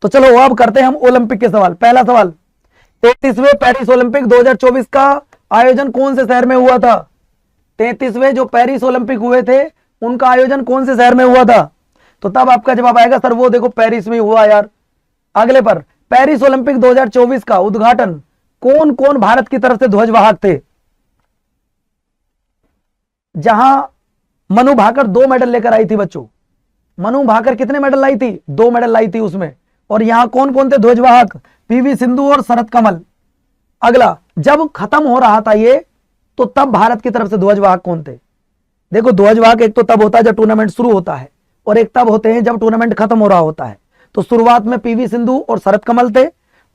तो चलो अब करते हैं हम ओलंपिक के सवाल। पहला सवाल, 33वें पेरिस ओलंपिक 2024 का आयोजन कौन से शहर में हुआ था? 33वें जो पेरिस ओलंपिक हुए थे उनका आयोजन कौन से शहर में हुआ था? तो तब आपका जवाब आएगा सर वो देखो पेरिस में हुआ यार। अगले पर, पेरिस ओलंपिक 2024 का उद्घाटन कौन कौन भारत की तरफ से ध्वजवाहक थे? जहां मनु भाकर 2 मेडल लेकर आई थी बच्चों। मनु भाकर कितने मेडल लाई थी? 2 मेडल लाई थी उसमें। और यहां कौन कौन थे ध्वजवाहक? पीवी सिंधु और शरत कमल। अगला, जब खत्म हो रहा था ये तो तब भारत की तरफ से ध्वजवाहक कौन थे? देखो ध्वजवाहक एक तो तब होता है जब टूर्नामेंट शुरू होता है और एक तब होते हैं जब टूर्नामेंट खत्म हो रहा होता है। तो शुरुआत में पीवी सिंधु और शरत कमल थे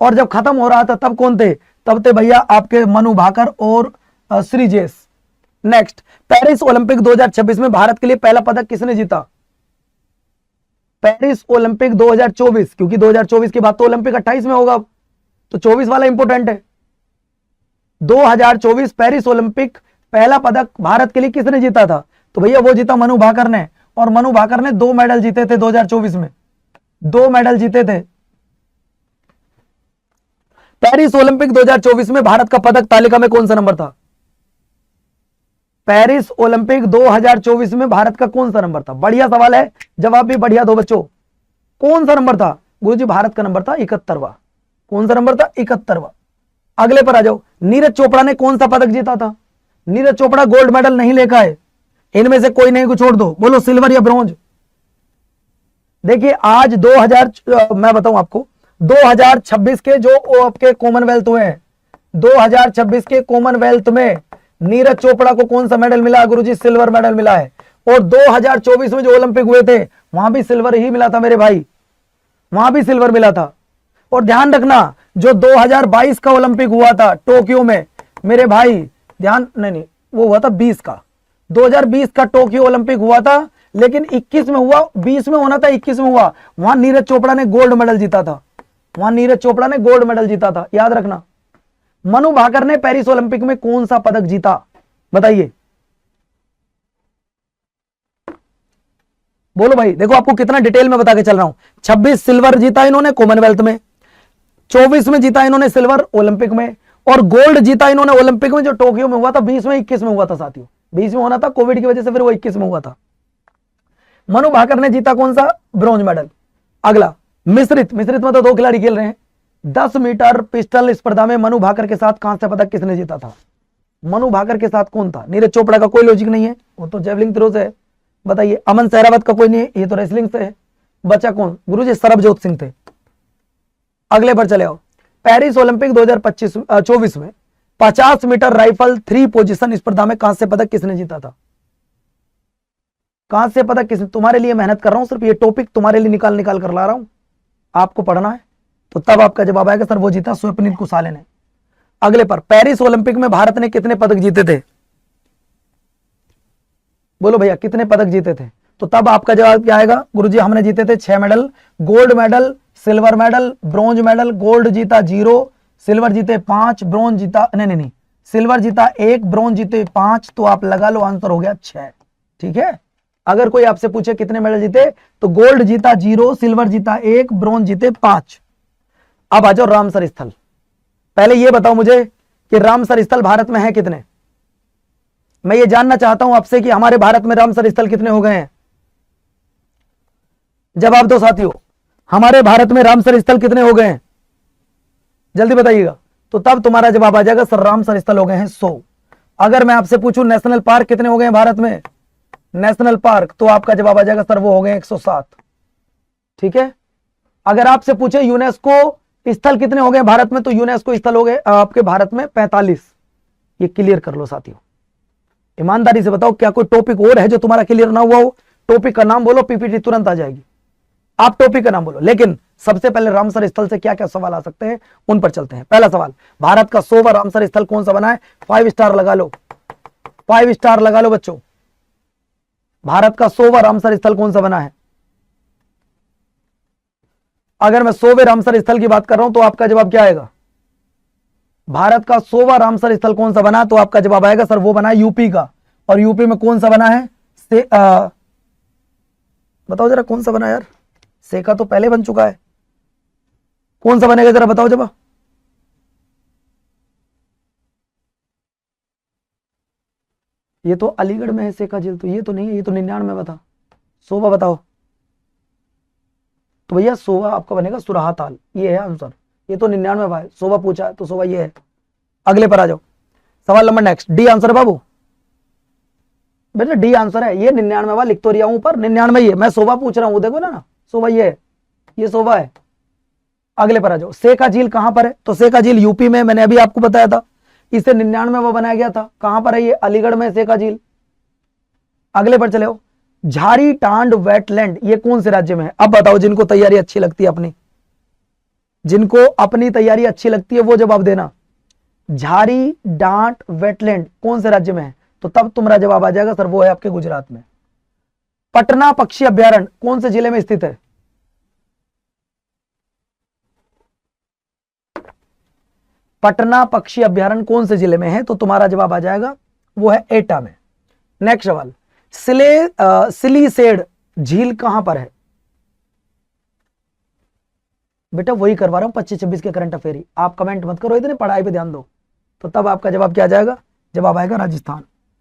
और जब खत्म हो रहा था तब कौन थे? तब थे भैया आपके मनु भाकर और श्रीजेश। नेक्स्ट, पेरिस ओलंपिक 2026 में भारत के लिए पहला पदक किसने जीता? पेरिस ओलंपिक 2024, क्योंकि 2024 के बाद तो ओलंपिक 28 में होगा, तो 24 वाला इंपोर्टेंट है। 2024 पेरिस ओलंपिक पहला पदक भारत के लिए किसने जीता था? तो भैया वो जीता मनु भाकर ने, और मनु भाकर ने 2 मेडल जीते थे 2024 में, 2 मेडल जीते थे। पेरिस ओलंपिक 2024 में भारत का पदक तालिका में कौन सा नंबर था? पेरिस ओलंपिक 2024 में भारत का कौन सा नंबर था? बढ़िया सवाल है, जवाब भी बढ़िया दो बच्चों। कौन सा नंबर था? गुरुजी भारत का नंबर था 71वां। कौन सा नंबर था? 71वां। अगले पर आ जाओ, नीरज चोपड़ा ने कौन सा पदक जीता था? नीरज चोपड़ा गोल्ड मेडल नहीं लेकर आए। इनमें से कोई नहीं को छोड़ दो, बोलो सिल्वर या ब्रॉन्ज। देखिए आज 2000 मैं बताऊं आपको, 2026 के जो आपके कॉमनवेल्थ हुए हैं, 2026 के कॉमनवेल्थ में नीरज चोपड़ा को कौन सा मेडल मिला? गुरुजी सिल्वर मेडल मिला है। और 2024 में जो ओलंपिक हुए थे वहां भी सिल्वर ही मिला था मेरे भाई, वहां भी सिल्वर मिला था। और ध्यान रखना, जो 2022 का ओलंपिक हुआ था टोक्यो में मेरे भाई, ध्यान नहीं वो हुआ था 20 का, 2020 का टोक्यो ओलंपिक हुआ था, लेकिन 21 में हुआ, 20 में होना था 21 में हुआ। वहां नीरज चोपड़ा ने गोल्ड मेडल जीता था, वहां नीरज चोपड़ा ने गोल्ड मेडल जीता था, याद रखना। मनु भाकर ने पेरिस ओलंपिक में कौन सा पदक जीता? बताइए, बोलो भाई। देखो आपको कितना डिटेल में बता के चल रहा हूं। 26 सिल्वर जीता इन्होंने कॉमनवेल्थ में, 24 में जीता इन्होंने सिल्वर ओलंपिक में, और गोल्ड जीता इन्होंने ओलंपिक में जो टोक्यो में हुआ था 20 में, 21 में हुआ था साथियों। 20 में होना था, कोविड की वजह से फिर वो 21 में हुआ था। मनु भाकर ने जीता कौन सा? Bronze medal. अगला, मिश्रित में तो 2 खिलाड़ी खेल रहे हैं। 10 मीटर पिस्टल स्पर्धा में मनु भाकर के साथ कांस्य पदक किसने जीता था? मनु भाकर के साथ कौन था? नीरज चोपड़ा का कोई लॉजिक नहीं है, वो तो जेवलिंग थ्रो से है। बताइए, अमन सहरावत का कोई नहीं है, ये तो रेसलिंग से है। बचा कौन? गुरुजी सरबजोत सिंह थे। अगले पर चले आओ, पेरिस ओलंपिक 2024 में 50 मीटर राइफल 3 पोजीशन स्पर्धा में कांस्य पदक किसने जीता था? कांस्य पदक किसने? तुम्हारे लिए मेहनत कर रहा हूं, सिर्फ ये टॉपिक तुम्हारे लिए निकाल कर ला रहा हूं, आपको पढ़ना है। तो तब आपका जवाब आएगा सर वो जीता स्वप्निल कुसाले ने। अगले पर, पेरिस ओलंपिक में भारत ने कितने पदक जीते थे? बोलो भैया कितने पदक जीते थे? तो तब आपका जवाब क्या आएगा? गुरुजी हमने जीते थे 6 medal, gold medal, silver medal, bronze medal. Gold जीता 0, सिल्वर जीते 5, ब्रॉन्ज जीता नहीं, सिल्वर जीता 1, ब्रॉन्ज जीते 5। तो आप लगा लो, आंसर हो गया 6। ठीक है, अगर कोई आपसे पूछे कितने मेडल जीते तो गोल्ड जीता 0, सिल्वर जीता 1, ब्रॉन्ज जीते 5। अब आ जाओ रामसर स्थल। पहले ये बताओ मुझे कि रामसर स्थल भारत में है कितने? मैं ये जानना चाहता हूं आपसे कि हमारे भारत में रामसर स्थल कितने हो गए हैं? जवाब दो साथियों, हमारे भारत में रामसर स्थल कितने हो गए हैं? जल्दी बताइएगा। तो तब तुम्हारा जवाब आ जाएगा सर रामसर स्थल हो गए हैं 100। अगर मैं आपसे पूछूं नेशनल पार्क कितने हो गए हैं भारत में, नेशनल पार्क, तो आपका जवाब आ जाएगा सर वो हो गए 107। ठीक है, अगर आपसे पूछे यूनेस्को स्थल कितने हो गए भारत में, तो यूनेस्को स्थल हो गए आपके भारत में 45। ये क्लियर कर लो साथियों, ईमानदारी से बताओ क्या कोई टॉपिक और है जो तुम्हारा क्लियर ना हुआ हो? टॉपिक का नाम बोलो, पीपीटी तुरंत आ जाएगी। आप टॉपिक का नाम बोलो, लेकिन सबसे पहले रामसर स्थल से क्या क्या सवाल आ सकते हैं उन पर चलते हैं। पहला सवाल, भारत का 100वां रामसर स्थल कौन सा बना है? 5 स्टार लगा लो, 5 स्टार लगा लो बच्चों। भारत का 100वां रामसर स्थल कौन सा बना है? अगर मैं 100वें रामसर स्थल की बात कर रहा हूं तो आपका जवाब क्या आएगा? भारत का 100वां रामसर स्थल कौन सा बना? तो आपका जवाब आएगा सर वो बना है यूपी का। और यूपी में कौन सा बना है? बताओ जरा कौन सा बना यार? सेका तो पहले बन चुका है। कौन सा बनेगा जरा बताओ जब। ये तो अलीगढ़ में है शेखा झील, तो ये तो नहीं है, ये तो 99 में बता। सोबा बताओ। तो भैया सोबा आपका बनेगा सुराहा ताल, ये है आंसर। ये तो 99 में भाई, सोबा पूछा है तो सोबा ये है। अगले पर आ जाओ, सवाल नंबर नेक्स्ट, डी आंसर है बाबू। बेटा डी आंसर है, ये 99 वाला लिख तो रहा हूं पर 99 ये, मैं सोबा पूछ रहा हूं, देखो ना सोबा ये है, ये सोबा है। अगले पर आ जाओ, शेखा झील कहां पर है, तो शेखा झील यूपी में, मैंने अभी आपको बताया था, इसे 99 में बनाया गया था। कहां पर है ये, अलीगढ़ में शेखा झील। अगले पर चले हो, झारी टांड वेटलैंड ये कौन से राज्य में है। अब बताओ जिनको तैयारी अच्छी लगती है अपनी, जिनको अपनी तैयारी अच्छी लगती है वो जवाब देना। झारी डांट वेटलैंड कौन से राज्य में है, तो तब तुम्हारा जवाब आ जाएगा सर वो है आपके गुजरात में। पटना पक्षी अभ्यारण्य कौन से जिले में स्थित है। पटना पक्षी अभ्यारण्य कौन से जिले में है, तो तुम्हारा जवाब आ जाएगा वो है एटा में। नेक्स्ट सवाल, सिलीसेड झील कहां पर है। बेटा वही करवा रहा हूं 25-26 के करंट अफेयर ही, आप कमेंट मत करो, इतने पढ़ाई पे ध्यान दो। तो तब आपका जवाब क्या आ जाएगा, जवाब आएगा राजस्थान।